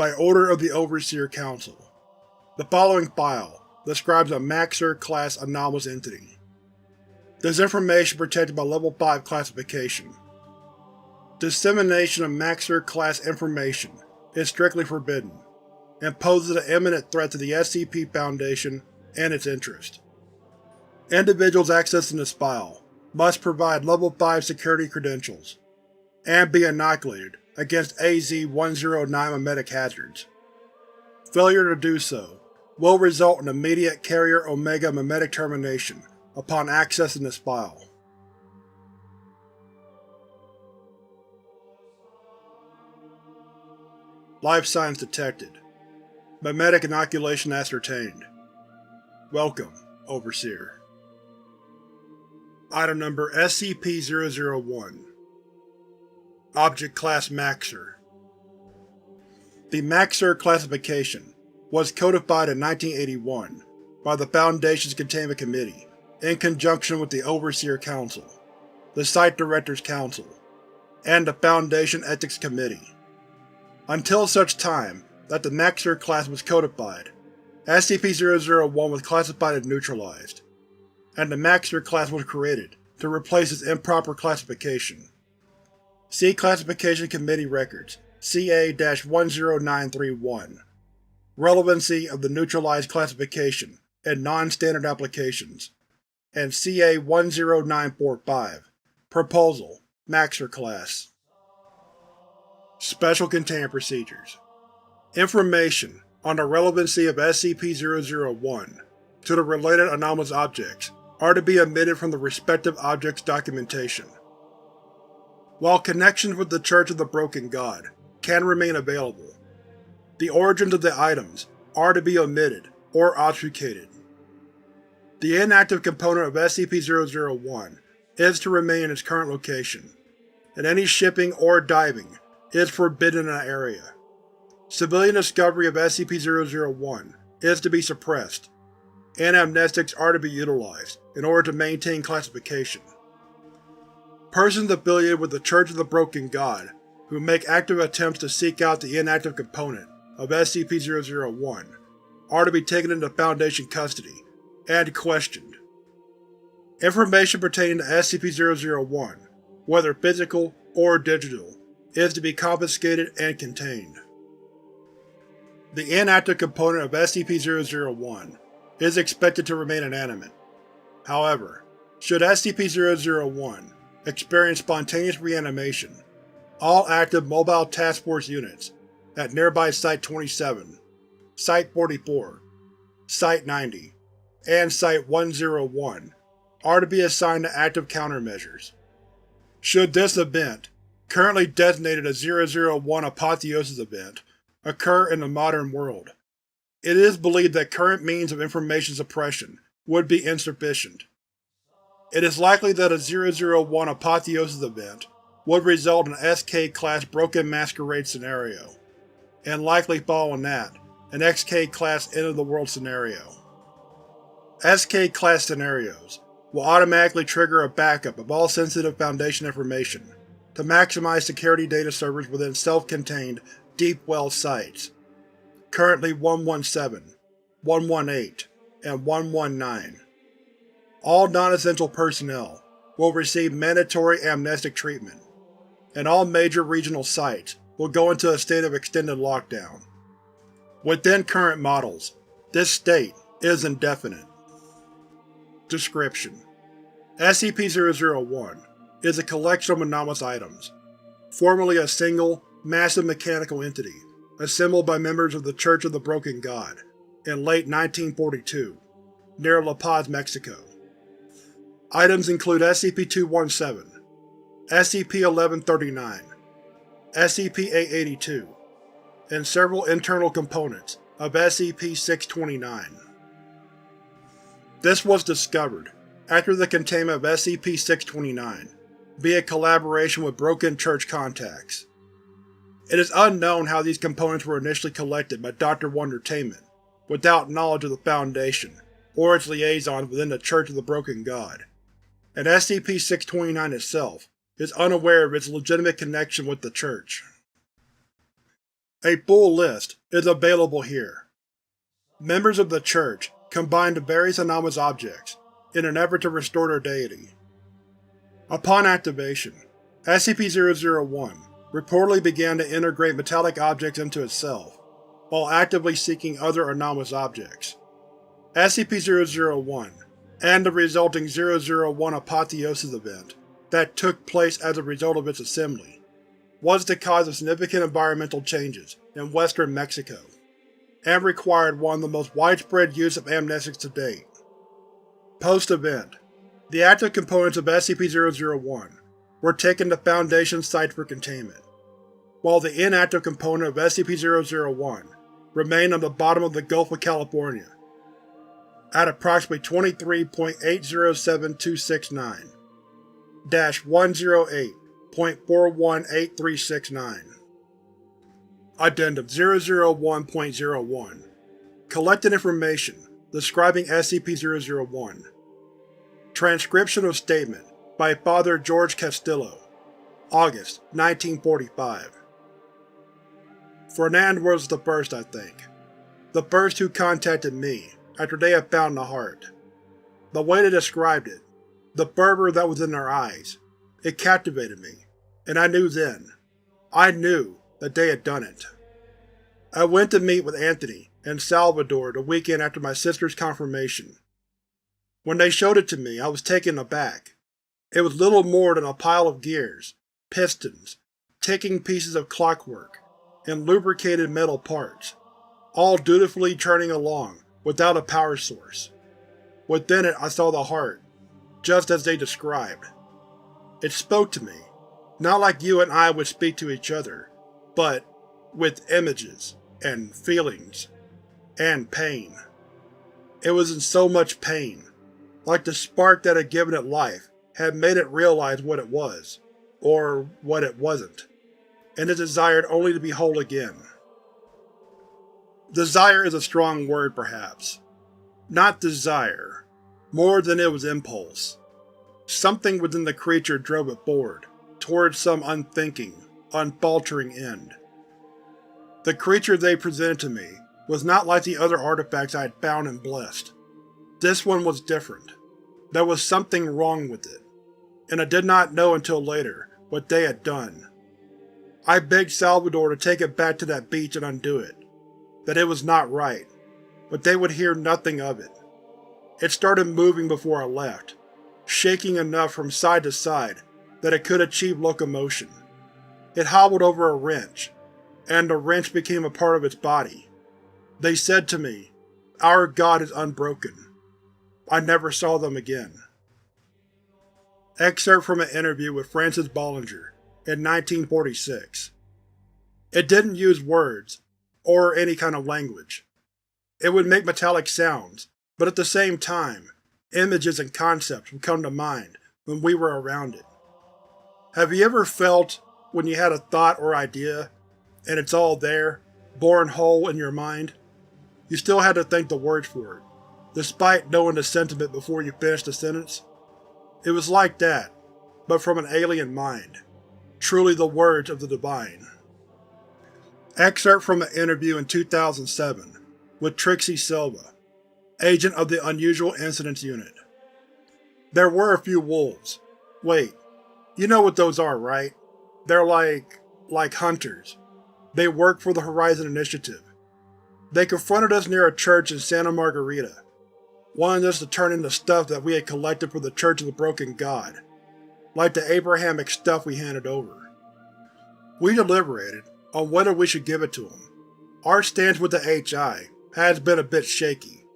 by order of the Overseer Council. The following file describes a Maxer-class anomalous entity. This information is protected by Level 5 classification. Dissemination of Maxer-class information is strictly forbidden, and poses an imminent threat to the SCP Foundation and its interest. Individuals accessing this file must provide Level 5 security credentials, and be inoculated against AZ-109 memetic hazards. Failure to do so will result in immediate Carrier Omega memetic termination upon accessing this file. Life signs detected. Memetic inoculation ascertained. Welcome, Overseer. Item Number SCP-001. Object Class Maxer. The Maxer classification was codified in 1981 by the Foundation's Containment Committee in conjunction with the Overseer Council, the Site Directors Council, and the Foundation Ethics Committee. Until such time that the Maxer class was codified, SCP-001 was classified as neutralized, and the Maxer class was created to replace its improper classification. See Classification Committee Records CA-10931. Relevancy of the neutralized classification in non-standard applications, and CA-10945. Proposal, Maxer class. Special Containment Procedures. Information on the relevancy of SCP-001 to the related anomalous objects are to be omitted from the respective objects' documentation. While connections with the Church of the Broken God can remain available, the origins of the items are to be omitted or obfuscated. The inactive component of SCP-001 is to remain in its current location, and any shipping or diving is forbidden in that area. Civilian discovery of SCP-001 is to be suppressed, and amnestics are to be utilized in order to maintain classification. Persons affiliated with the Church of the Broken God who make active attempts to seek out the inactive component of SCP-001 are to be taken into Foundation custody and questioned. Information pertaining to SCP-001, whether physical or digital, is to be confiscated and contained. The inactive component of SCP-001 is expected to remain inanimate. However, should SCP-001 experience spontaneous reanimation, all active Mobile Task Force units at nearby Site-27, Site-44, Site-90, and Site-101 are to be assigned to active countermeasures. Should this event, currently designated as 001 Apotheosis event, occur in the modern world, it is believed that current means of information suppression would be insufficient. It is likely that a 001 Apotheosis event would result in an SK-class Broken Masquerade scenario, and likely following that, an XK-class End-of-the-World scenario. SK-class scenarios will automatically trigger a backup of all sensitive Foundation information to maximize security data servers within self-contained deep well sites, currently 117, 118, and 119. All non-essential personnel will receive mandatory amnestic treatment, and all major regional sites will go into a state of extended lockdown. Within current models, this state is indefinite. Description: SCP-001 is a collection of anomalous items, formerly a single, massive mechanical entity assembled by members of the Church of the Broken God in late 1942, near La Paz, Mexico. Items include SCP-217, SCP-1139, SCP-882, and several internal components of SCP-629. This was discovered after the containment of SCP-629 via collaboration with Broken Church contacts. It is unknown how these components were initially collected by Dr. Wondertainment without knowledge of the Foundation or its liaisons within the Church of the Broken God, and SCP-629 itself is unaware of its legitimate connection with the Church. A full list is available here. Members of the Church combined various anomalous objects in an effort to restore their deity. Upon activation, SCP-001 reportedly began to integrate metallic objects into itself, while actively seeking other anomalous objects. SCP-001 and the resulting 001 Apotheosis event that took place as a result of its assembly was the cause of significant environmental changes in western Mexico, and required one of the most widespread use of amnestics to date. Post-event, the active components of SCP-001 were taken to Foundation sites for containment, while the inactive component of SCP-001 remained on the bottom of the Gulf of California at approximately 23.807269-108.418369. Addendum 001.01 Collected information describing SCP-001. Transcription of statement by Father George Castillo, August 1945. Fernand was the first, I think. The first who contacted me after they had found the heart. The way they described it, the fervor that was in their eyes, it captivated me, and I knew then, that they had done it. I went to meet with Anthony and Salvador the weekend after my sister's confirmation. When they showed it to me, I was taken aback. It was little more than a pile of gears, pistons, ticking pieces of clockwork, and lubricated metal parts, all dutifully churning along without a power source. Within it I saw the heart, just as they described. It spoke to me, not like you and I would speak to each other, but with images, and feelings, and pain. It was in so much pain, like the spark that had given it life had made it realize what it was, or what it wasn't, and it desired only to be whole again. Desire is a strong word, perhaps. Not desire, more than it was impulse. Something within the creature drove it forward, towards some unthinking, unfaltering end. The creature they presented to me was not like the other artifacts I had found and blessed. This one was different. There was something wrong with it, and I did not know until later what they had done. I begged Salvador to take it back to that beach and undo it, that it was not right, but they would hear nothing of it. It started moving before I left, shaking enough from side to side that it could achieve locomotion. It hobbled over a wrench, and the wrench became a part of its body. They said to me, "Our God is unbroken." I never saw them again. Excerpt from an interview with Francis Bollinger in 1946. It didn't use words, or any kind of language. It would make metallic sounds, but at the same time, images and concepts would come to mind when we were around it. Have you ever felt when you had a thought or idea, and it's all there, born whole in your mind? You still had to think the words for it, despite knowing the sentiment before you finished the sentence? It was like that, but from an alien mind. Truly the words of the divine. Excerpt from an interview in 2007 with Trixie Silva, agent of the Unusual Incidents Unit. There were a few wolves. Wait, you know what those are, right? They're like hunters. They work for the Horizon Initiative. They confronted us near a church in Santa Margarita, wanting us to turn in the stuff that we had collected for the Church of the Broken God, like the Abrahamic stuff we handed over. We deliberated on whether we should give it to them. Our stance with the HI has been a bit shaky,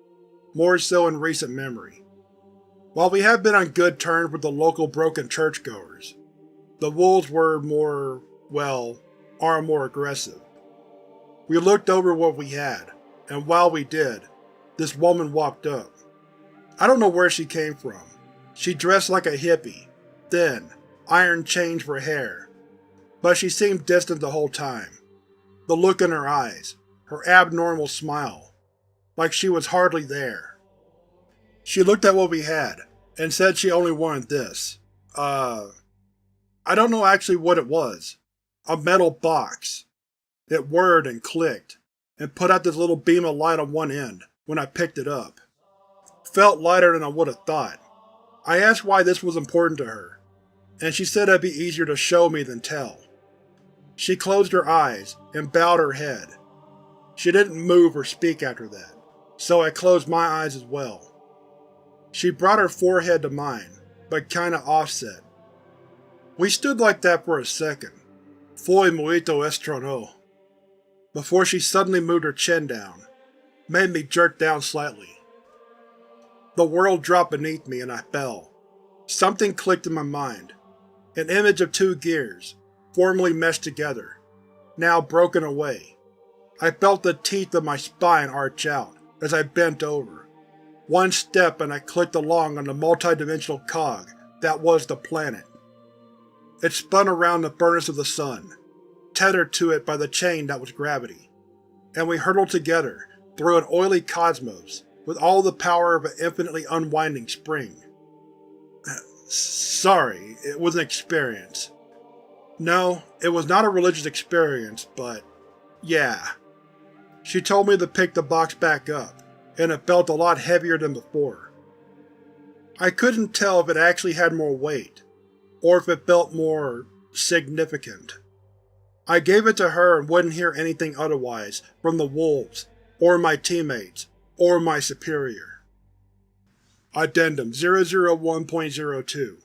more so in recent memory. While we have been on good terms with the local broken churchgoers, the wolves were are more aggressive. We looked over what we had, and while we did, this woman walked up. I don't know where she came from. She dressed like a hippie, thin, iron chains for hair, but she seemed distant the whole time. The look in her eyes, her abnormal smile, like she was hardly there. She looked at what we had, and said she only wanted this. I don't know actually what it was. A metal box. It whirred and clicked, and put out this little beam of light on one end when I picked it up. Felt lighter than I would have thought. I asked why this was important to her, and she said it'd be easier to show me than tell. She closed her eyes and bowed her head. She didn't move or speak after that, so I closed my eyes as well. She brought her forehead to mine, but kinda offset. We stood like that for a second. Foi muito estranho. Before she suddenly moved her chin down, made me jerk down slightly. The world dropped beneath me and I fell. Something clicked in my mind. An image of two gears, formerly meshed together, now broken away. I felt the teeth of my spine arch out as I bent over. One step and I clicked along on the multi-dimensional cog that was the planet. It spun around the furnace of the sun, tethered to it by the chain that was gravity, and we hurtled together through an oily cosmos with all the power of an infinitely unwinding spring. Sorry, it was an experience. No, it was not a religious experience, but yeah. She told me to pick the box back up, and it felt a lot heavier than before. I couldn't tell if it actually had more weight, or if it felt more significant. I gave it to her and wouldn't hear anything otherwise from the wolves, or my teammates, or my superior. Addendum 001.02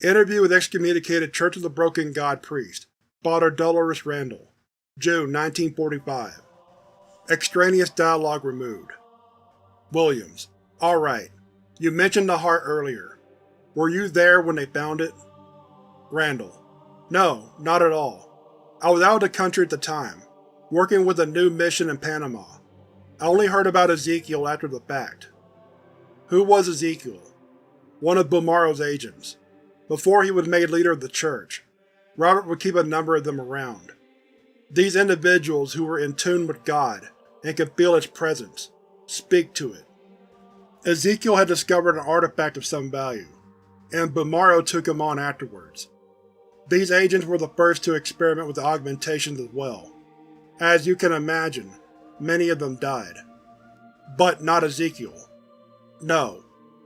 Interview with excommunicated Church of the Broken God priest, Father Dolores Randall, June 1945. Extraneous dialogue removed. Williams: Alright, you mentioned the heart earlier. Were you there when they found it? Randall: No, not at all. I was out of the country at the time, working with a new mission in Panama. I only heard about Ezekiel after the fact. Who was Ezekiel? One of Bumaro's agents. Before he was made leader of the church, Robert would keep a number of them around. These individuals who were in tune with God and could feel its presence, speak to it. Ezekiel had discovered an artifact of some value, and Bumaro took him on afterwards. These agents were the first to experiment with the augmentations as well. As you can imagine, many of them died. But not Ezekiel. No,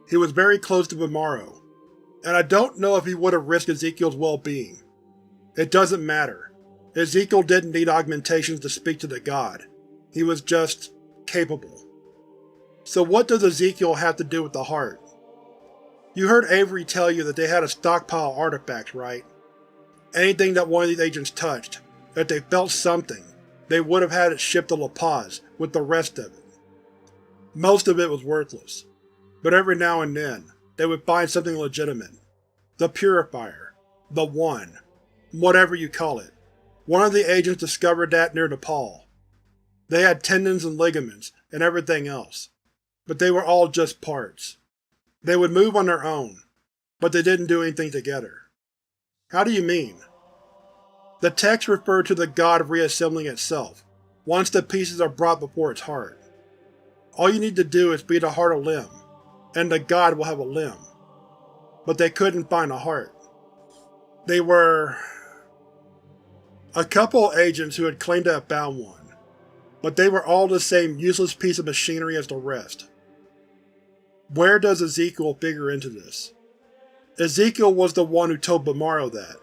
he was very close to Bumaro, and I don't know if he would have risked Ezekiel's well-being. It doesn't matter. Ezekiel didn't need augmentations to speak to the god. He was just capable. So what does Ezekiel have to do with the heart? You heard Avery tell you that they had a stockpile of artifacts, right? Anything that one of these agents touched, if they felt something, they would have had it shipped to La Paz with the rest of it. Most of it was worthless, but every now and then, they would find something legitimate. The Purifier. The One. Whatever you call it. One of the agents discovered that near Nepal. They had tendons and ligaments and everything else, but they were all just parts. They would move on their own, but they didn't do anything together. How do you mean? The text referred to the god of reassembling itself, once the pieces are brought before its heart. All you need to do is feed a heart a limb, and the god will have a limb. But they couldn't find a heart. They were a couple of agents who had claimed to have found one, but they were all the same useless piece of machinery as the rest. Where does Ezekiel figure into this? Ezekiel was the one who told Bumaro that,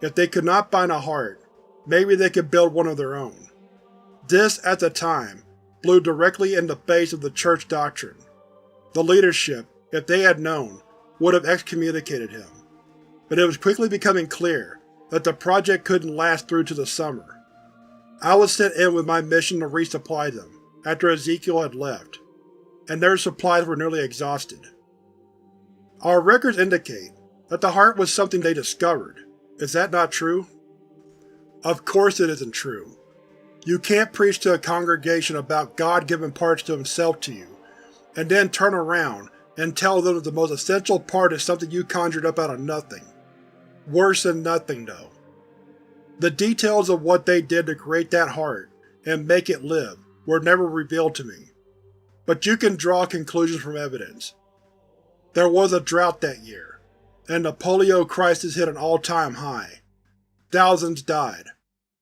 if they could not find a heart, maybe they could build one of their own. This, at the time, blew directly in the face of the church doctrine. The leadership, if they had known, would have excommunicated him. But it was quickly becoming clear that the project couldn't last through to the summer. I was sent in with my mission to resupply them, after Ezekiel had left, and their supplies were nearly exhausted. Our records indicate that the heart was something they discovered. Is that not true? Of course it isn't true. You can't preach to a congregation about God giving parts to himself to you, and then turn around and tell them that the most essential part is something you conjured up out of nothing. Worse than nothing, though. The details of what they did to create that heart and make it live were never revealed to me, but you can draw conclusions from evidence. There was a drought that year, and the polio crisis hit an all-time high. Thousands died.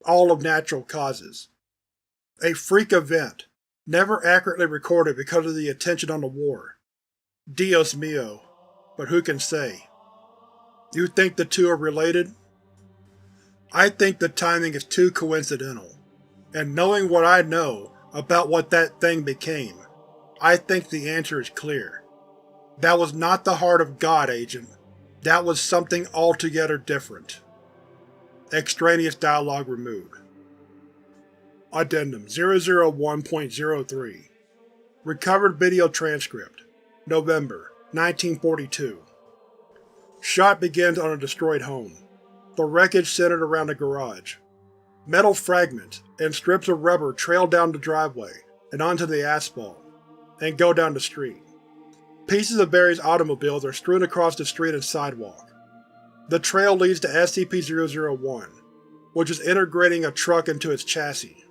all of natural causes. A freak event, never accurately recorded because of the attention on the war. Dios mío, but who can say? You think the two are related? I think the timing is too coincidental, and knowing what I know about what that thing became, I think the answer is clear. That was not the heart of God, Agent. That was something altogether different. Extraneous dialogue removed. Addendum 001.03 Recovered video transcript. November, 1942. Shot begins on a destroyed home. The wreckage centered around a garage. Metal fragments and strips of rubber trail down the driveway and onto the asphalt, and go down the street. Pieces of various automobiles are strewn across the street and sidewalk. The trail leads to SCP-001, which is integrating a truck into its chassis.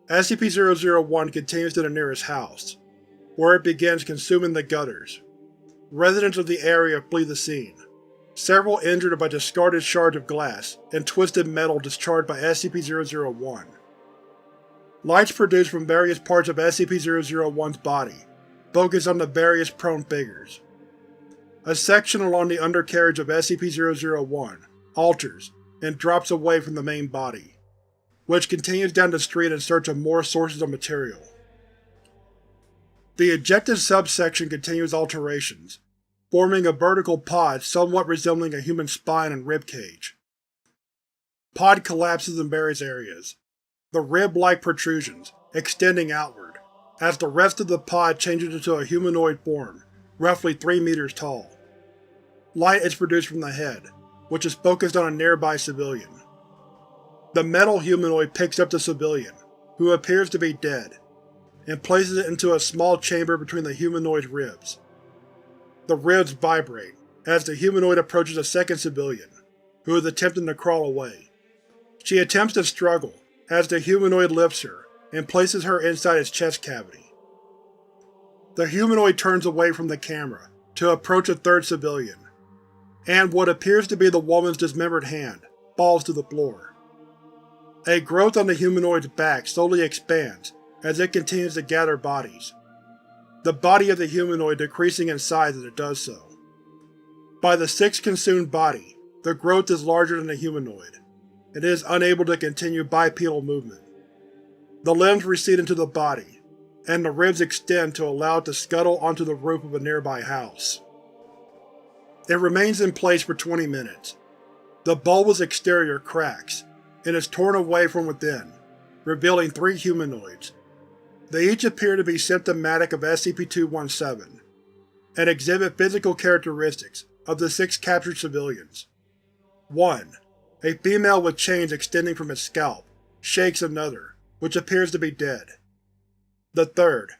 SCP-001 continues to the nearest house, where it begins consuming the gutters. Residents of the area flee the scene, several injured by discarded shards of glass and twisted metal discharged by SCP-001. Lights produced from various parts of SCP-001's body focus on the various prone figures. A section along the undercarriage of SCP-001 alters and drops away from the main body, which continues down the street in search of more sources of material. The ejected subsection continues alterations, forming a vertical pod somewhat resembling a human spine and ribcage. Pod collapses in various areas, the rib-like protrusions extending outward, as the rest of the pod changes into a humanoid form, roughly 3 meters tall. Light is produced from the head, which is focused on a nearby civilian. The metal humanoid picks up the civilian, who appears to be dead, and places it into a small chamber between the humanoid's ribs. The ribs vibrate as the humanoid approaches a second civilian, who is attempting to crawl away. She attempts to struggle as the humanoid lifts her and places her inside its chest cavity. The humanoid turns away from the camera to approach a third civilian, and what appears to be the woman's dismembered hand falls to the floor. A growth on the humanoid's back slowly expands as it continues to gather bodies, the body of the humanoid decreasing in size as it does so. By the sixth consumed body, the growth is larger than the humanoid, and it is unable to continue bipedal movement. The limbs recede into the body, and the ribs extend to allow it to scuttle onto the roof of a nearby house. It remains in place for 20 minutes. The bulbous exterior cracks, and is torn away from within, revealing 3 humanoids. They each appear to be symptomatic of SCP-217, and exhibit physical characteristics of the 6 captured civilians. 1. A female with chains extending from its scalp shakes another, which appears to be dead. The third,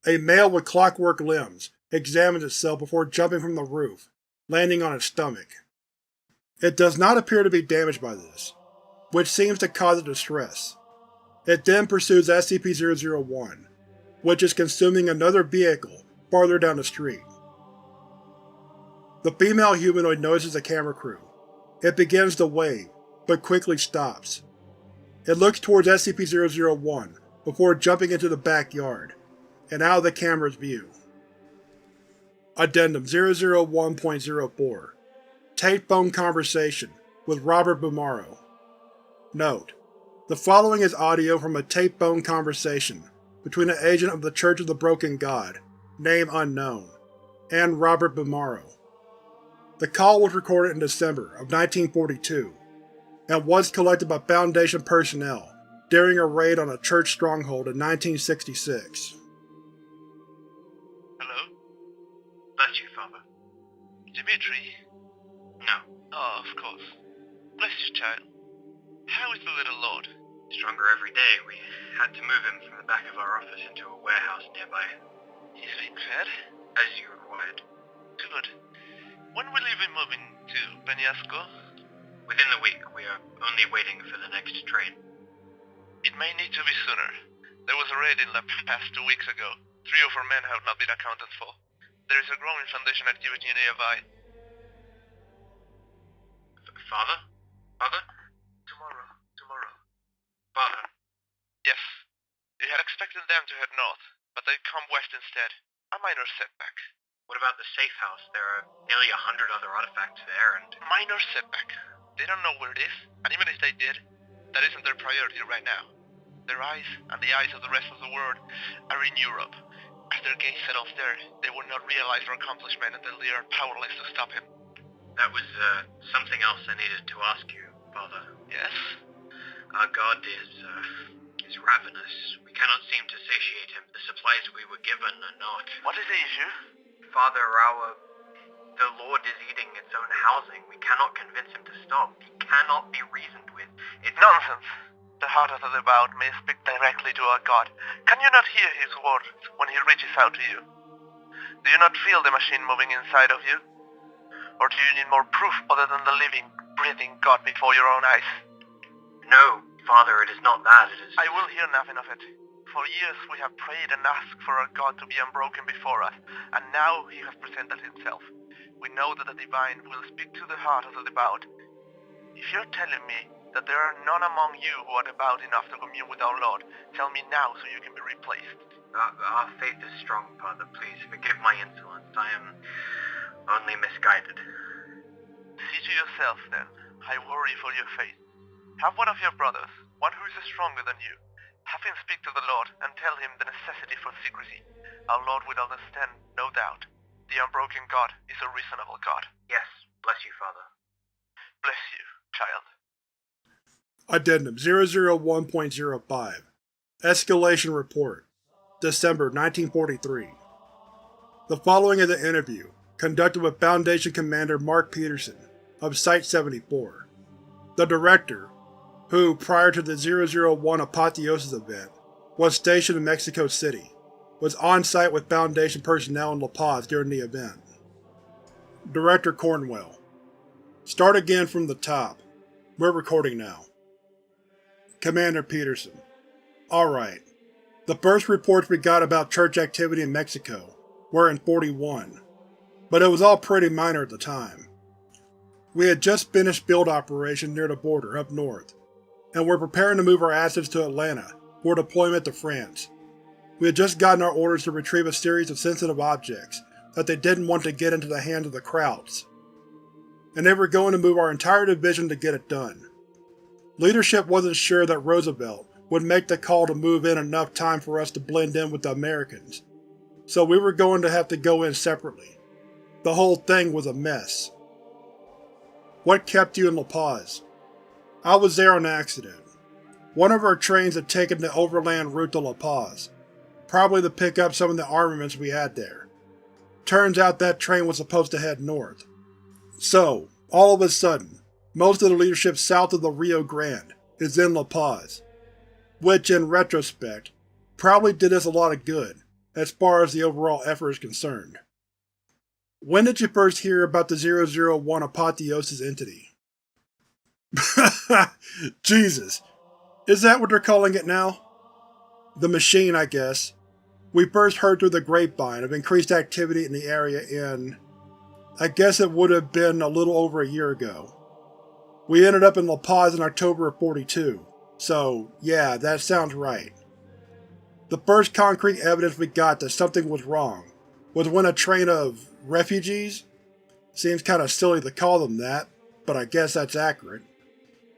a male with clockwork limbs, examines itself before jumping from the roof, landing on its stomach. It does not appear to be damaged by this, which seems to cause it distress. It then pursues SCP-001, which is consuming another vehicle farther down the street. The female humanoid notices the camera crew. It begins to wave, but quickly stops. It looks towards SCP-001 before jumping into the backyard, and out of the camera's view. Addendum 001.04 Tape phone conversation with Robert Bumaro. Note: the following is audio from a tape phone conversation between an agent of the Church of the Broken God, name unknown, and Robert Bumaro. The call was recorded in December of 1942, and was collected by Foundation personnel during a raid on a church stronghold in 1966. Hello? That's you, Father. Dimitri? No. Oh, of course. Bless you, child. How is the little lord? Stronger every day. We had to move him from the back of our office into a warehouse nearby. He's being fed? As you required. Good. When will you be moving to Penasco? Within the week. We are only waiting for the next train. It may need to be sooner. There was a raid in La Paz 2 weeks ago. 3 of our men have not been accounted for. There is a growing Foundation activity nearby. Father? Father? Tomorrow. expecting them to head north, but they've come west instead. A minor setback. What about the safe house? There are nearly 100 other artifacts there, and... Minor setback. They don't know where it is, and even if they did, that isn't their priority right now. Their eyes, and the eyes of the rest of the world, are in Europe. As their gaze settles there, they will not realize our accomplishment until they are powerless to stop him. That was, something else I needed to ask you, Father. Yes? Our god is ravenous. We cannot seem to satiate him. The supplies we were given are not. What is the issue? Father, the Lord is eating its own housing. We cannot convince him to stop. He cannot be reasoned with. It's nonsense. The heart of the devout may speak directly to our God. Can you not hear his words when he reaches out to you? Do you not feel the machine moving inside of you? Or do you need more proof other than the living, breathing God before your own eyes? No, Father, it is not that. It is... I will hear nothing of it. For years we have prayed and asked for our God to be unbroken before us, and now he has presented himself. We know that the divine will speak to the heart of the devout. If you're telling me that there are none among you who are devout enough to commune with our Lord, tell me now so you can be replaced. Our faith is strong, Father. Please forgive my insolence. I am only misguided. See to yourself, then. I worry for your faith. Have one of your brothers, one who is stronger than you. Have him speak to the Lord and tell him the necessity for secrecy. Our Lord will understand, no doubt. The unbroken God is a reasonable God. Yes, bless you, Father. Bless you, child. Addendum 001.05 Escalation Report, December 1943. The following is an interview conducted with Foundation Commander Mark Peterson of Site-74. The Director, who, prior to the 001 Apotheosis event, was stationed in Mexico City, was on-site with Foundation personnel in La Paz during the event. Director Cornwell. Start again from the top. We're recording now. Commander Peterson. Alright. The first reports we got about church activity in Mexico were in 41, but it was all pretty minor at the time. We had just finished field operation near the border up north, and were preparing to move our assets to Atlanta for deployment to France. We had just gotten our orders to retrieve a series of sensitive objects that they didn't want to get into the hands of the Krauts, and they were going to move our entire division to get it done. Leadership wasn't sure that Roosevelt would make the call to move in enough time for us to blend in with the Americans, so we were going to have to go in separately. The whole thing was a mess. What kept you in La Paz? I was there on accident. One of our trains had taken the overland route to La Paz, probably to pick up some of the armaments we had there. Turns out that train was supposed to head north. So, all of a sudden, most of the leadership south of the Rio Grande is in La Paz, which, in retrospect, probably did us a lot of good, as far as the overall effort is concerned. When did you first hear about the 001 Apotheosis entity? Jesus, is that what they're calling it now? The machine, I guess. We first heard through the grapevine of increased activity in the area in… I guess it would have been a little over a year ago. We ended up in La Paz in October of 42, so yeah, that sounds right. The first concrete evidence we got that something was wrong was when a train of refugees? Seems kinda silly to call them that, but I guess that's accurate.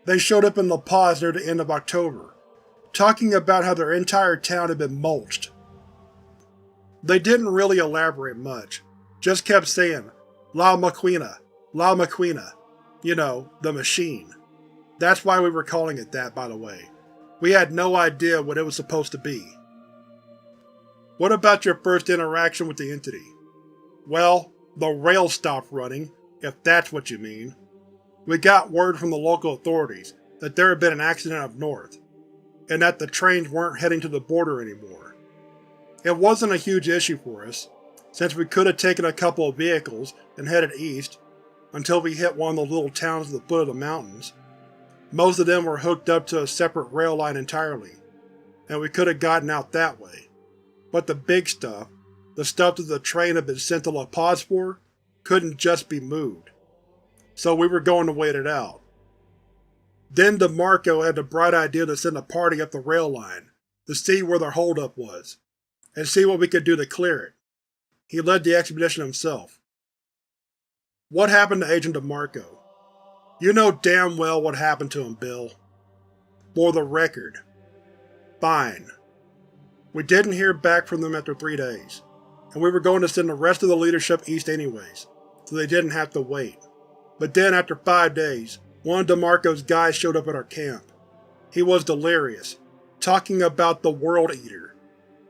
They showed up in La Paz near the end of October, talking about how their entire town had been mulched. They didn't really elaborate much, just kept saying, La Maquina, La Maquina. You know, the machine. That's why we were calling it that, by the way. We had no idea what it was supposed to be. What about your first interaction with the entity? Well, the rails stopped running, if that's what you mean. We got word from the local authorities that there had been an accident up north, and that the trains weren't heading to the border anymore. It wasn't a huge issue for us, since we could have taken a couple of vehicles and headed east, until we hit one of the little towns at the foot of the mountains. Most of them were hooked up to a separate rail line entirely, and we could have gotten out that way. But the big stuff, the stuff that the train had been sent to La Paz for, couldn't just be moved. So we were going to wait it out. Then DeMarco had the bright idea to send a party up the rail line, to see where their holdup was, and see what we could do to clear it. He led the expedition himself. What happened to Agent DeMarco? You know damn well what happened to him, Bill. For the record. Fine. We didn't hear back from them after 3 days, and we were going to send the rest of the leadership east anyways, so they didn't have to wait. But then after 5 days, one of DeMarco's guys showed up at our camp. He was delirious, talking about the World Eater,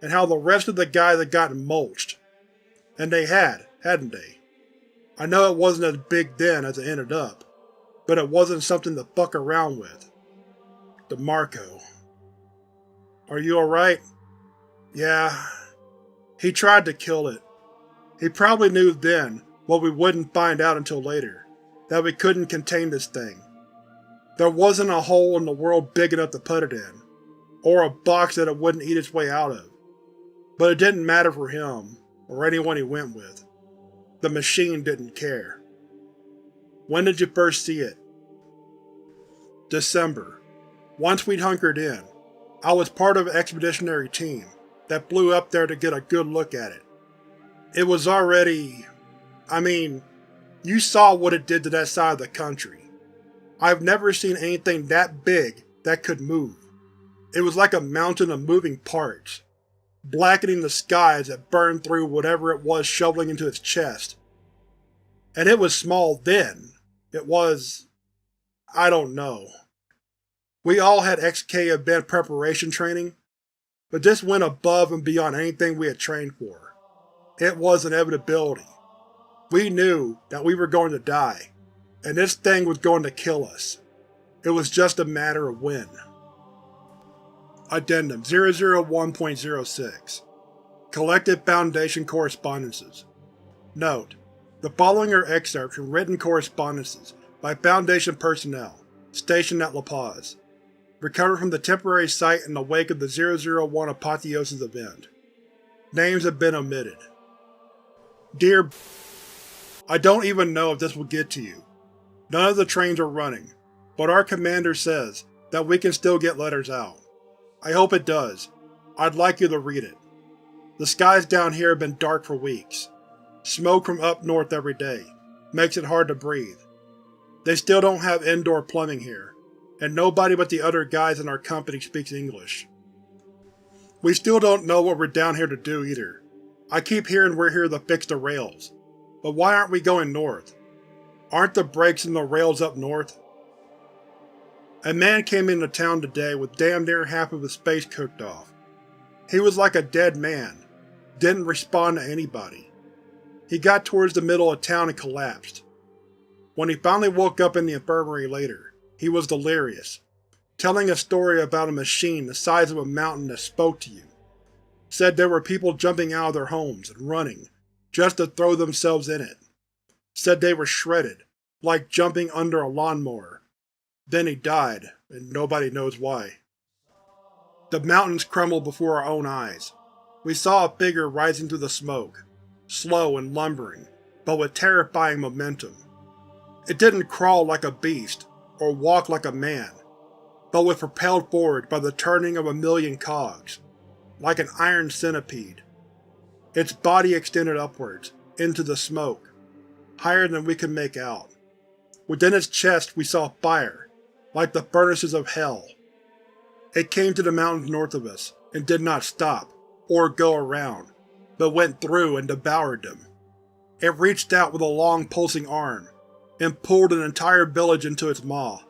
and how the rest of the guys had gotten mulched. And they had, hadn't they? I know it wasn't as big then as it ended up, but it wasn't something to fuck around with. DeMarco. Are you alright? Yeah. He tried to kill it. He probably knew then, what we wouldn't find out until later, that we couldn't contain this thing. There wasn't a hole in the world big enough to put it in, or a box that it wouldn't eat its way out of. But it didn't matter for him, or anyone he went with. The machine didn't care. When did you first see it? December. Once we'd hunkered in, I was part of an expeditionary team that flew up there to get a good look at it. It was already… you saw what it did to that side of the country. I've never seen anything that big that could move. It was like a mountain of moving parts, blackening the sky as it burned through whatever it was shoveling into its chest. And it was small then. It was… I don't know. We all had XK event preparation training, but this went above and beyond anything we had trained for. It was an inevitability. We knew that we were going to die, and this thing was going to kill us. It was just a matter of when. Addendum 001.06 Collected Foundation Correspondences. Note: the following are excerpts from written correspondences by Foundation personnel stationed at La Paz, recovered from the temporary site in the wake of the 001 Apotheosis event. Names have been omitted. Dear I don't even know if this will get to you. None of the trains are running, but our commander says that we can still get letters out. I hope it does. I'd like you to read it. The skies down here have been dark for weeks. Smoke from up north every day makes it hard to breathe. They still don't have indoor plumbing here, and nobody but the other guys in our company speaks English. We still don't know what we're down here to do either. I keep hearing we're here to fix the rails, but why aren't we going north? Aren't the brakes in the rails up north? A man came into town today with damn near half of his face cooked off. He was like a dead man, didn't respond to anybody. He got towards the middle of town and collapsed. When he finally woke up in the infirmary later, he was delirious, telling a story about a machine the size of a mountain that spoke to you. Said there were people jumping out of their homes and running, just to throw themselves in it. Said they were shredded, like jumping under a lawnmower. Then he died, and nobody knows why. The mountains crumbled before our own eyes. We saw a figure rising through the smoke, slow and lumbering, but with terrifying momentum. It didn't crawl like a beast, or walk like a man, but was propelled forward by the turning of a million cogs, like an iron centipede. Its body extended upwards, into the smoke, higher than we could make out. Within its chest we saw fire, like the furnaces of hell. It came to the mountains north of us, and did not stop, or go around, but went through and devoured them. It reached out with a long pulsing arm, and pulled an entire village into its maw.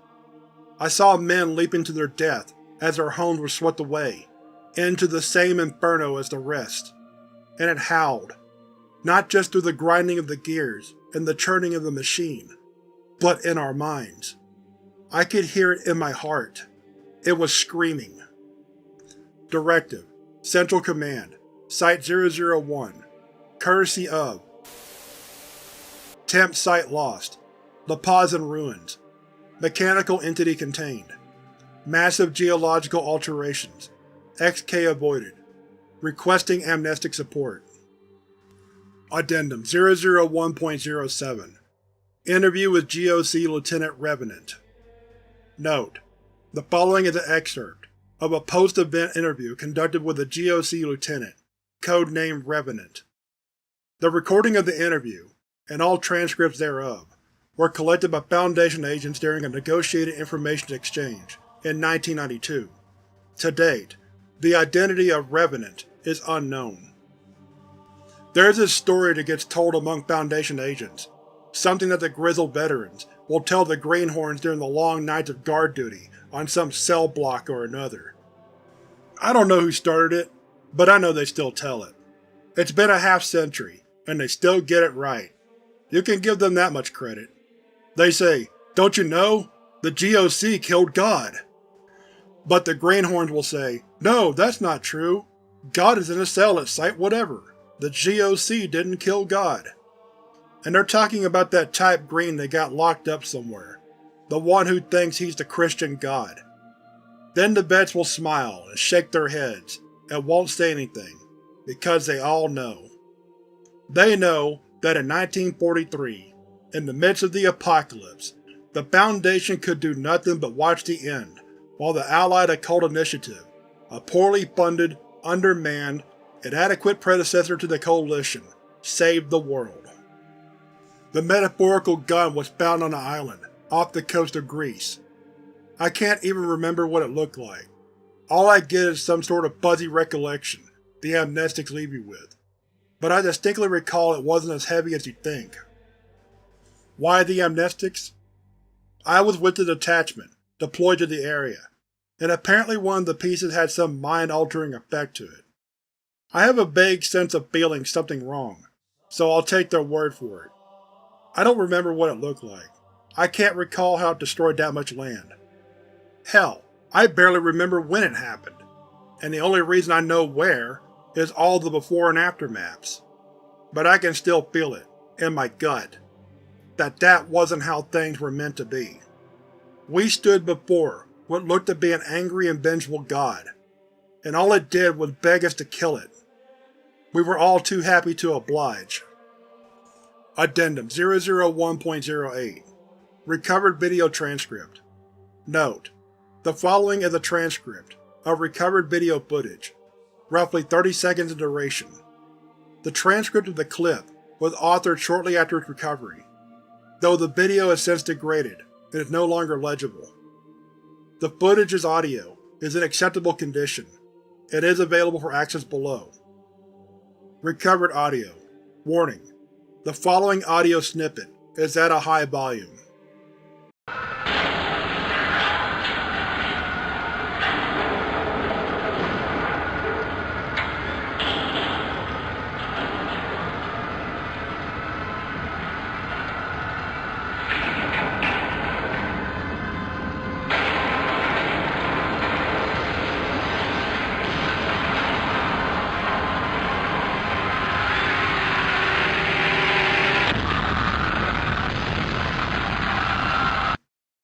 I saw men leaping to their death as their homes were swept away, into the same inferno as the rest. And it howled, not just through the grinding of the gears and the churning of the machine, but in our minds. I could hear it in my heart. It was screaming. Directive: Central Command, Site-001, courtesy of Temp Site lost. La Paz in ruins. Mechanical entity contained. Massive geological alterations. XK avoided. Requesting amnestic support. Addendum 001.07 Interview with GOC Lieutenant Revenant. Note: the following is an excerpt of a post-event interview conducted with a GOC lieutenant, codenamed Revenant. The recording of the interview, and all transcripts thereof, were collected by Foundation agents during a negotiated information exchange in 1992. To date, the identity of Revenant is unknown. There is this story that gets told among Foundation agents, something that the grizzled veterans will tell the Greenhorns during the long nights of guard duty on some cell block or another. I don't know who started it, but I know they still tell it. It's been a half-century, and they still get it right. You can give them that much credit. They say, "Don't you know? The GOC killed God." But the Greenhorns will say, "No, that's not true. God is in a cell at Site whatever. The GOC didn't kill God." And they're talking about that type Green that got locked up somewhere, the one who thinks he's the Christian God. Then the vets will smile and shake their heads, and won't say anything, because they all know. They know that in 1943, in the midst of the apocalypse, the Foundation could do nothing but watch the end, while the Allied Occult Initiative, a poorly funded, undermanned, inadequate predecessor to the Coalition, saved the world. The metaphorical gun was found on an island, off the coast of Greece. I can't even remember what it looked like. All I get is some sort of fuzzy recollection the amnestics leave you with, but I distinctly recall it wasn't as heavy as you'd think. Why the amnestics? I was with the detachment, deployed to the area, and apparently one of the pieces had some mind-altering effect to it. I have a vague sense of feeling something wrong, so I'll take their word for it. I don't remember what it looked like. I can't recall how it destroyed that much land. Hell, I barely remember when it happened, and the only reason I know where is all the before and after maps. But I can still feel it, in my gut, that wasn't how things were meant to be. We stood before what looked to be an angry and vengeful god, and all it did was beg us to kill it. We were all too happy to oblige. Addendum 001.08 Recovered video transcript. Note: the following is a transcript of recovered video footage, roughly 30 seconds in duration. The transcript of the clip was authored shortly after its recovery, though the video has since degraded and is no longer legible. The footage's audio is in acceptable condition. It is available for access below. Recovered audio. Warning: the following audio snippet is at a high volume.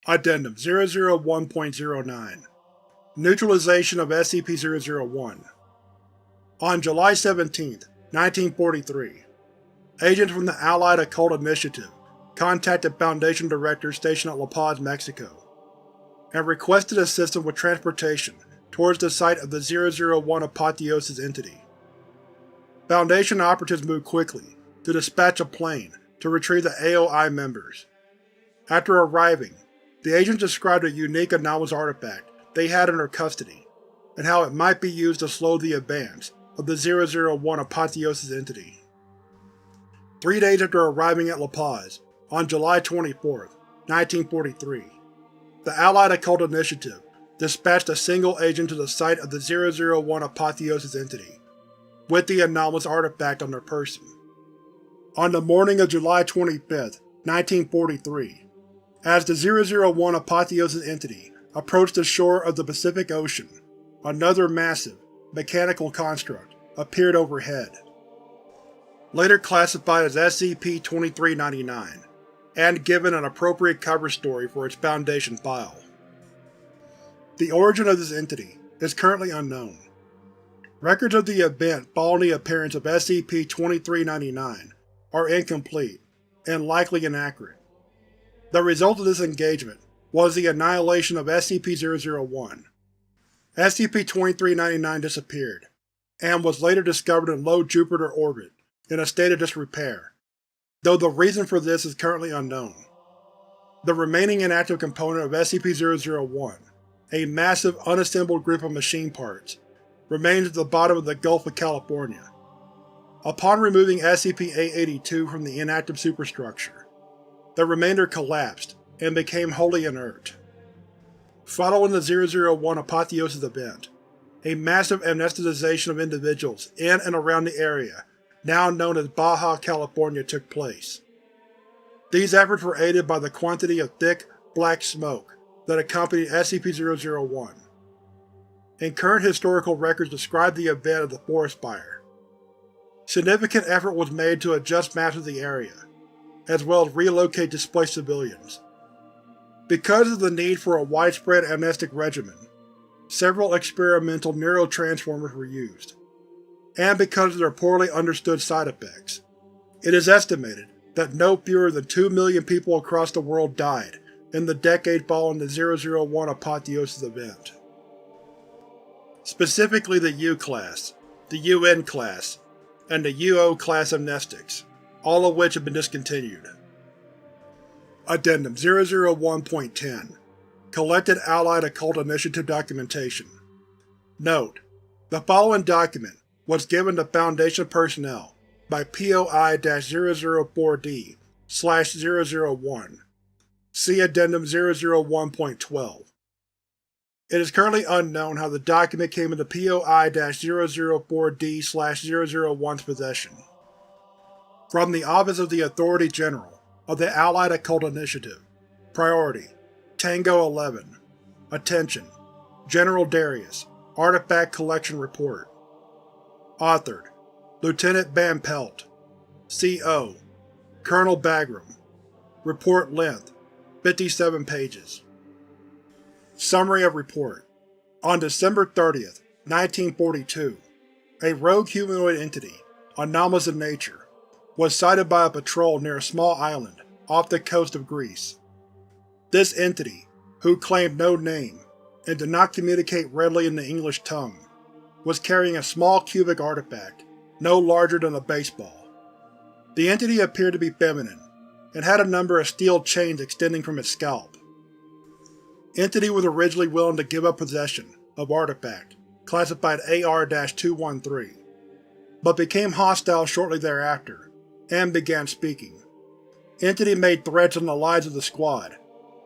Addendum 001.09 Neutralization of SCP-001 On July 17, 1943, agents from the Allied Occult Initiative contacted Foundation directors stationed at La Paz, Mexico, and requested assistance with transportation towards the site of the 001 Apotheosis entity. Foundation operatives moved quickly to dispatch a plane to retrieve the AOI members. After arriving, the agents described a unique anomalous artifact they had in their custody, and how it might be used to slow the advance of the 001 Apotheosis entity. 3 days after arriving at La Paz, on July 24, 1943, the Allied Occult Initiative dispatched a single agent to the site of the 001 Apotheosis entity, with the anomalous artifact on their person. On the morning of July 25, 1943, as the 001 Apotheosis entity approached the shore of the Pacific Ocean, another massive, mechanical construct appeared overhead. Later classified as SCP-2399, and given an appropriate cover story for its Foundation file. The origin of this entity is currently unknown. Records of the event following the appearance of SCP-2399 are incomplete and likely inaccurate. The result of this engagement was the annihilation of SCP-001. SCP-2399 disappeared, and was later discovered in low Jupiter orbit in a state of disrepair, though the reason for this is currently unknown. The remaining inactive component of SCP-001, a massive unassembled group of machine parts, remains at the bottom of the Gulf of California. Upon removing SCP-882 from the inactive superstructure, the remainder collapsed and became wholly inert. Following the 001 Apotheosis event, a massive amnesticization of individuals in and around the area, now known as Baja California, took place. These efforts were aided by the quantity of thick, black smoke that accompanied SCP-001, and current historical records describe the event as the forest fire. Significant effort was made to adjust maps of the area, as well as relocate displaced civilians. Because of the need for a widespread amnestic regimen, several experimental neurotransformers were used, and because of their poorly understood side effects, it is estimated that no fewer than 2 million people across the world died in the decade following the 001 Apotheosis event. Specifically the U-Class, the UN Class, and the UO Class amnestics, all of which have been discontinued. Addendum 001.10 Collected Allied Occult Initiative Documentation. Note: the following document was given to Foundation personnel by POI-004D/001. See Addendum 001.12. It is currently unknown how the document came into POI-004D/001's possession. From the Office of the Authority General of the Allied Occult Initiative. Priority: Tango 11. Attention: General Darius. Artifact Collection Report. Authored: Lieutenant Van Pelt. CO: Colonel Bagram. Report length: 57 pages. Summary of Report. On December 30th, 1942, a rogue humanoid entity, anomalous in nature, was sighted by a patrol near a small island off the coast of Greece. This entity, who claimed no name and did not communicate readily in the English tongue, was carrying a small cubic artifact no larger than a baseball. The entity appeared to be feminine, and had a number of steel chains extending from its scalp. Entity was originally willing to give up possession of artifact, classified AR-213, but became hostile shortly thereafter, and began speaking. Entity made threats on the lives of the squad,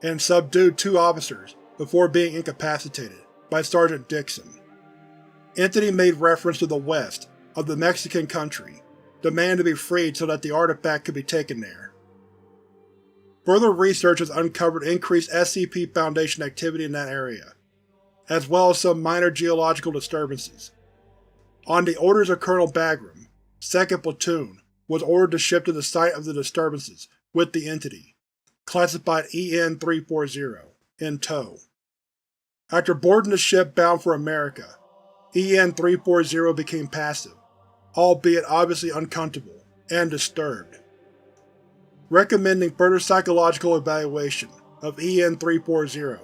and subdued 2 officers before being incapacitated by Sergeant Dixon. Entity made reference to the west of the Mexican country, demanding to be freed so that the artifact could be taken there. Further research has uncovered increased SCP Foundation activity in that area, as well as some minor geological disturbances. On the orders of Colonel Bagram, 2nd Platoon was ordered to ship to the site of the disturbances with the entity, classified EN-340, in tow. After boarding the ship bound for America, EN-340 became passive, albeit obviously uncomfortable and disturbed. Recommending further psychological evaluation of EN-340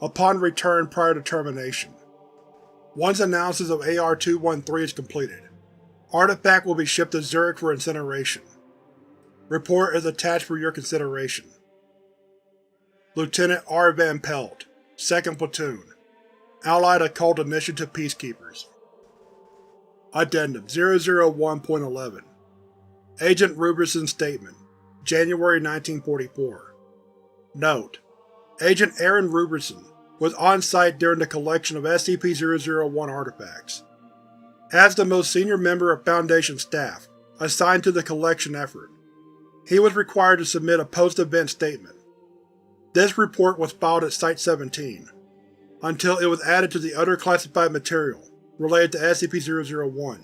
upon return prior to termination. Once analysis of AR-213 is completed, artifact will be shipped to Zurich for incineration. Report is attached for your consideration. Lieutenant R. Van Pelt, 2nd Platoon, Allied Occult Initiative Peacekeepers. Addendum 001.11 Agent Ruberson's Statement, January 1944. Note: Agent Aaron Ruberson was on-site during the collection of SCP-001 artifacts. As the most senior member of Foundation staff assigned to the collection effort, he was required to submit a post-event statement. This report was filed at Site-17, until it was added to the other classified material related to SCP-001.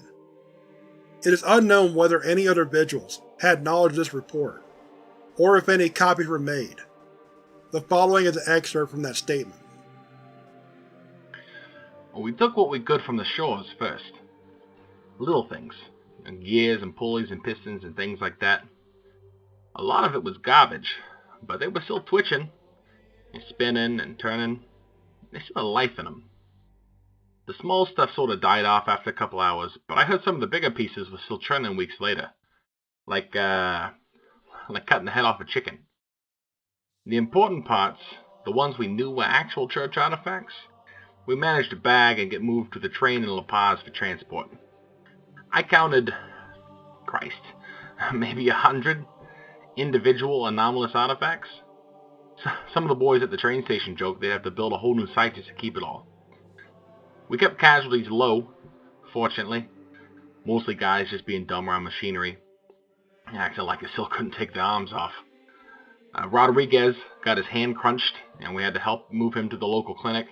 It is unknown whether any other vigils had knowledge of this report, or if any copies were made. The following is an excerpt from that statement. Well, we took what we could from the shores first. Little things, and gears and pulleys and pistons and things like that. A lot of it was garbage, but they were still twitching, and spinning and turning. They still had life in them. The small stuff sort of died off after a couple hours, but I heard some of the bigger pieces were still trending weeks later. Like cutting the head off a chicken. The important parts, the ones we knew were actual church artifacts, we managed to bag and get moved to the train in La Paz for transport. I counted, maybe 100 individual anomalous artifacts. Some of the boys at the train station joked they'd have to build a whole new site just to keep it all. We kept casualties low, fortunately. Mostly guys just being dumb around machinery, acting like it still couldn't take the arms off. Rodriguez got his hand crunched, and we had to help move him to the local clinic.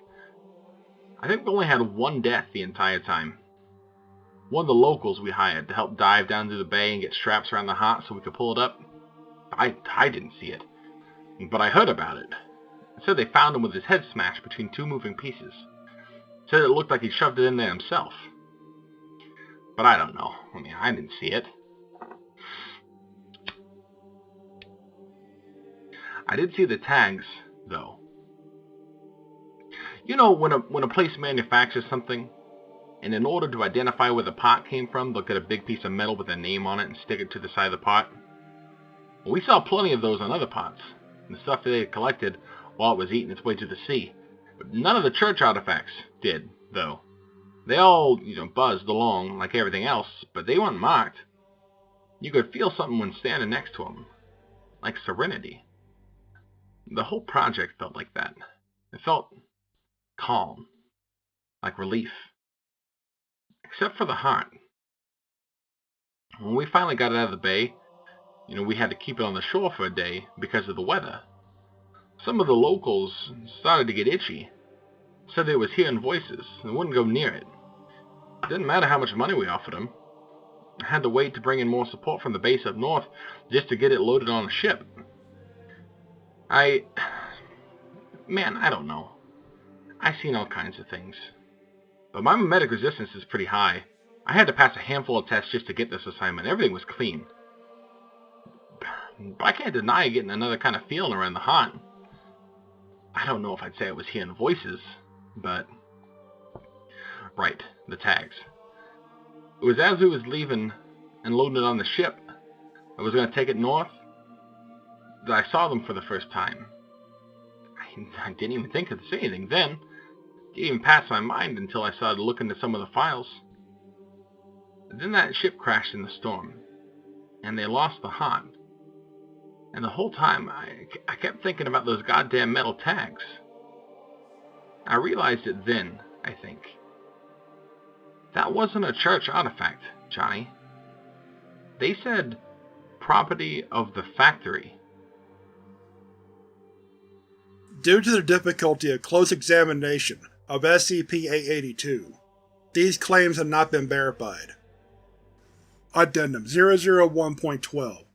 I think we only had one death the entire time. One of the locals we hired to help dive down through the bay and get straps around the heart so we could pull it up. I didn't see it, but I heard about it. It said they found him with his head smashed between two moving pieces. It said it looked like he shoved it in there himself. But I don't know. I didn't see it. I did see the tags, though. You know, when a place manufactures something, and in order to identify where the part came from, they'll get a big piece of metal with a name on it and stick it to the side of the part? Well, we saw plenty of those on other parts, the stuff that they had collected while it was eating its way to the sea. But none of the church artifacts did, though. They all, buzzed along like everything else, but they weren't marked. You could feel something when standing next to them, like serenity. The whole project felt like that. It felt calm, like relief. Except for the heart. When we finally got it out of the bay, we had to keep it on the shore for a day because of the weather. Some of the locals started to get itchy. Said they was hearing voices and wouldn't go near it. It didn't matter how much money we offered them. I had to wait to bring in more support from the base up north just to get it loaded on a ship. I don't know. I've seen all kinds of things. But my memetic resistance is pretty high. I had to pass a handful of tests just to get this assignment. Everything was clean. But I can't deny getting another kind of feeling around the heart. I don't know if I'd say I was hearing voices, but... Right, the tags. It was as we was leaving and loading it on the ship, I was going to take it north, that I saw them for the first time. I didn't even think to say anything then. It didn't even pass my mind until I started looking at some of the files. And then that ship crashed in the storm, and they lost the heart. And the whole time, I kept thinking about those goddamn metal tags. I realized it then, I think. That wasn't a church artifact, Johnny. They said, property of the factory. Due to the difficulty of close examination of SCP-882, these claims have not been verified. Addendum 001.12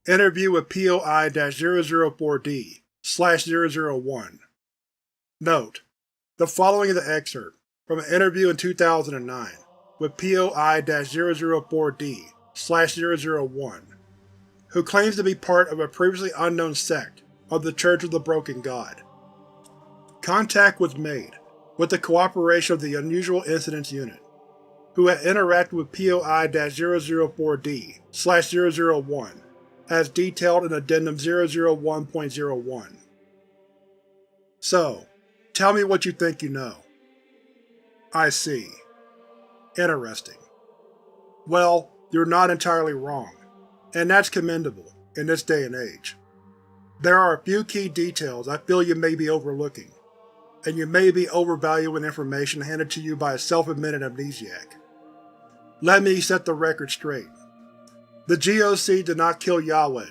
Interview with POI-004D/001. Note: the following is an excerpt from an interview in 2009 with POI-004D/001, who claims to be part of a previously unknown sect of the Church of the Broken God. Contact was made with the cooperation of the Unusual Incidents Unit, who had interacted with POI-004D/001 as detailed in Addendum 001.01. So, tell me what you think you know. I see. Interesting. Well, you're not entirely wrong, and that's commendable in this day and age. There are a few key details I feel you may be overlooking, and you may be overvaluing information handed to you by a self-admitted amnesiac. Let me set the record straight. The GOC did not kill Yahweh,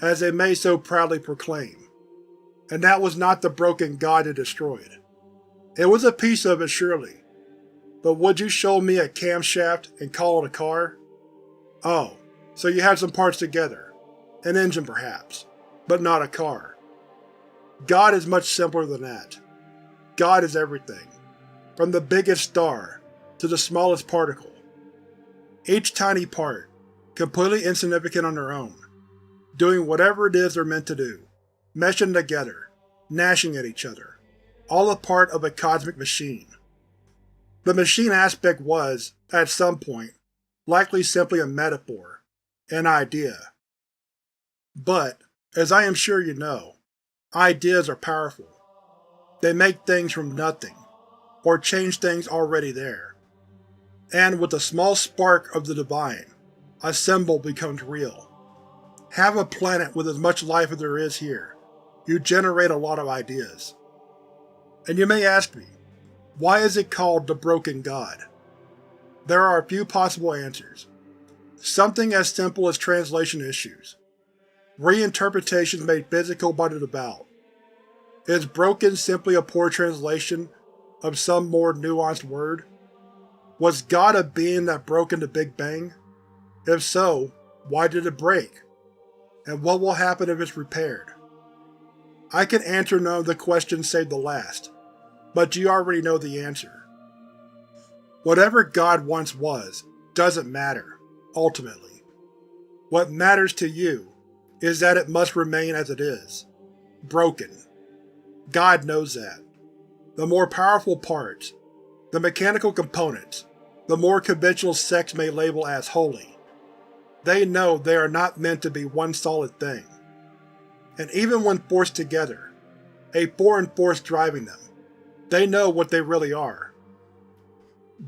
as they may so proudly proclaim, and that was not the broken god it destroyed. It was a piece of it, surely, but would you show me a camshaft and call it a car? Oh, so you had some parts together. An engine perhaps, but not a car. God is much simpler than that. God is everything, from the biggest star to the smallest particle. Each tiny part, completely insignificant on their own, doing whatever it is they're meant to do, meshing together, gnashing at each other, all a part of a cosmic machine. The machine aspect was, at some point, likely simply a metaphor, an idea. But, as I am sure you know, ideas are powerful. They make things from nothing, or change things already there. And with a small spark of the divine, a symbol becomes real. Have a planet with as much life as there is here, you generate a lot of ideas. And you may ask me, why is it called the Broken God? There are a few possible answers. Something as simple as translation issues. Reinterpretations made physical by the devout. Is broken simply a poor translation of some more nuanced word? Was God a being that broke in the Big Bang? If so, why did it break? And what will happen if it's repaired? I can answer none of the questions save the last, but you already know the answer. Whatever God once was doesn't matter, ultimately. What matters to you is that it must remain as it is, broken. God knows that. The more powerful parts, the mechanical components, the more conventional sects may label as holy. They know they are not meant to be one solid thing. And even when forced together, a foreign force driving them, they know what they really are.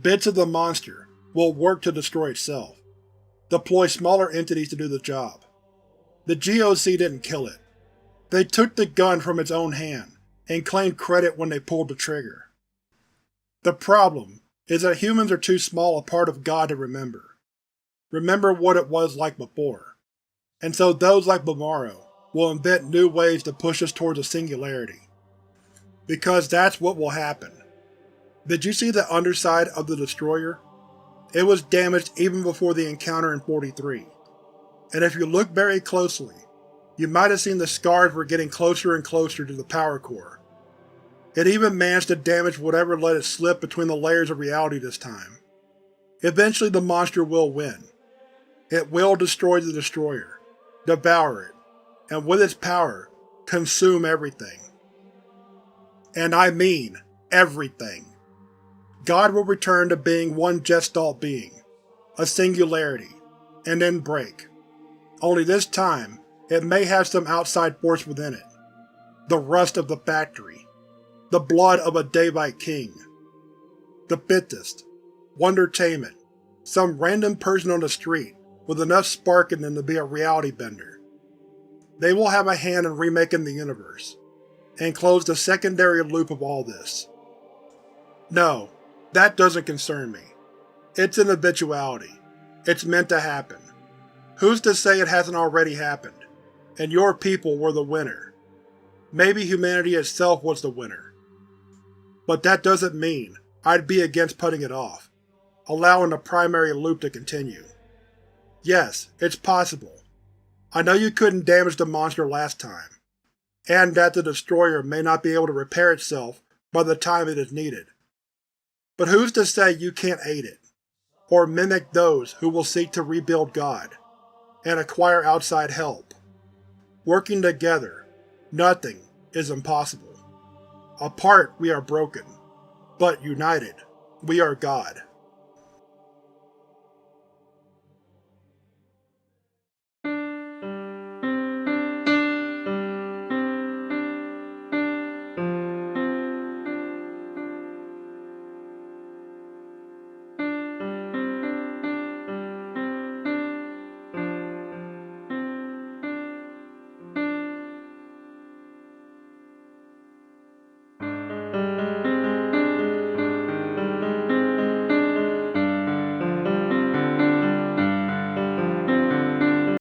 Bits of the monster will work to destroy itself, deploy smaller entities to do the job. The GOC didn't kill it. They took the gun from its own hand and claimed credit when they pulled the trigger. The problem is that humans are too small a part of God to remember. Remember what it was like before. And so those like Bumaro will invent new ways to push us towards a singularity. Because that's what will happen. Did you see the underside of the destroyer? It was damaged even before the encounter in 43. And if you look very closely, you might have seen the scars were getting closer and closer to the power core. It even managed to damage whatever let it slip between the layers of reality this time. Eventually the monster will win. It will destroy the destroyer, devour it, and with its power, consume everything. And I mean everything. God will return to being one Gestalt being, a singularity, and then break. Only this time, it may have some outside force within it. The rust of the factory. The blood of a Daevite king. The fittest. Wondertainment. Some random person on the street with enough spark in them to be a reality bender. They will have a hand in remaking the universe, and close the secondary loop of all this. No, that doesn't concern me. It's an eventuality. It's meant to happen. Who's to say it hasn't already happened, and your people were the winner? Maybe humanity itself was the winner. But that doesn't mean I'd be against putting it off, allowing the primary loop to continue. Yes, it's possible. I know you couldn't damage the monster last time, and that the destroyer may not be able to repair itself by the time it is needed. But who's to say you can't aid it, or mimic those who will seek to rebuild God, and acquire outside help? Working together, nothing is impossible. Apart we are broken, but united, we are God.